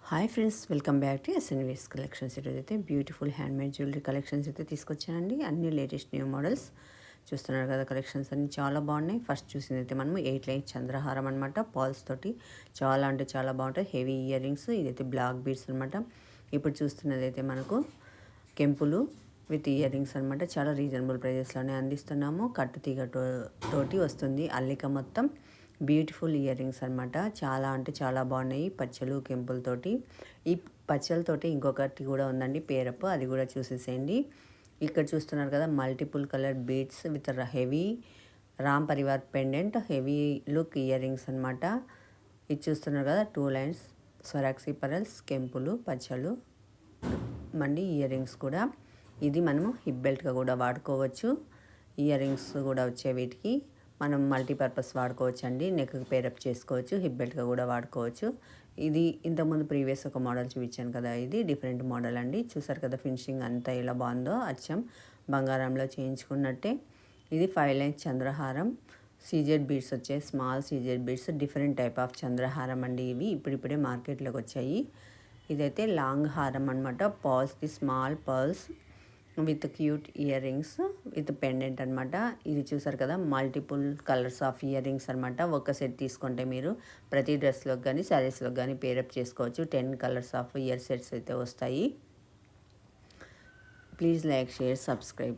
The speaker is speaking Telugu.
Hi friends, welcome back to SNVS collections. ఈరోజు అయితే బ్యూటిఫుల్ హ్యాండ్మేడ్ జ్యువెలరీ కలెక్షన్స్ అయితే తీసుకొచ్చానండి. అన్ని లేటెస్ట్ న్యూ మోడల్స్ చూస్తున్నారు కదా. కలెక్షన్స్ అన్ని చాలా బాగున్నాయి. ఫస్ట్ చూసింది అయితే మనము 8 లైన్ చంద్రహారం అనమాట. పాల్స్ తోటి చాలా అంటే చాలా బాగుంటుంది. హెవీ ఇయర్ రింగ్స్, ఇదైతే బ్లాక్ బీడ్స్ అనమాట. ఇప్పుడు చూస్తున్నది అయితే మనకు కెంపులు విత్ ఇయర్ రింగ్స్ అనమాట. చాలా రీజనబుల్ ప్రైజెస్లోనే అందిస్తున్నాము. కట్టు తీగ తోటి వస్తుంది అల్లిక మొత్తం. బ్యూటిఫుల్ ఇయర్ రింగ్స్ అనమాట. చాలా అంటే చాలా బాగున్నాయి. పచ్చలు కెంపులతోటి. ఈ పచ్చలతోటి ఇంకొకటి కూడా ఉందండి పేరప్, అది కూడా చూసేసేయండి. ఇక్కడ చూస్తున్నారు కదా multiple colour beads with heavy Ram Parivar pendant, heavy look ear rings అనమాట. ఇది చూస్తున్నారు కదా 2 లైన్స్ స్వరాక్సీ పరల్స్, కెంపులు, పచ్చలు మండి ఇయర్ రింగ్స్ కూడా. ఇది మనము హిప్ బెల్ట్గా కూడా వాడుకోవచ్చు. ఇయర్ రింగ్స్ కూడా వచ్చే వీటికి మనం మల్టీపర్పస్ వాడుకోవచ్చు అండి. నెక్ పేరప్ చేసుకోవచ్చు, హిప్ బెల్ట్గా కూడా వాడుకోవచ్చు. ఇది ఇంతకుముందు ప్రీవియస్ ఒక మోడల్ చూపించాను కదా, ఇది డిఫరెంట్ మోడల్ అండి. చూసారు కదా ఫినిషింగ్ అంతా ఎలా బాగుందో, అచ్చం బంగారంలో చేయించుకున్నట్టే. ఇది 5 లైన్స్ చంద్రహారం, సీజెడ్ బీడ్స్ వచ్చాయి, small CZ beads, different type of చంద్రహారం అండి. ఇవి ఇప్పుడిప్పుడే మార్కెట్లోకి వచ్చాయి. ఇదైతే లాంగ్ హారం అనమాట. The small pearls with cute earrings with pendant అనమాట. ఇది చూసారు కదా multiple colours of earrings అనమాట. ఒక సెట్ తీసుకుంటే మీరు ప్రతి డ్రెస్లోకి కానీ శారీస్లోకి కానీ పేరప్ చేసుకోవచ్చు. 10 కలర్స్ ఆఫ్ ఇయర్ సెట్స్ అయితే వస్తాయి. Please like, share, subscribe.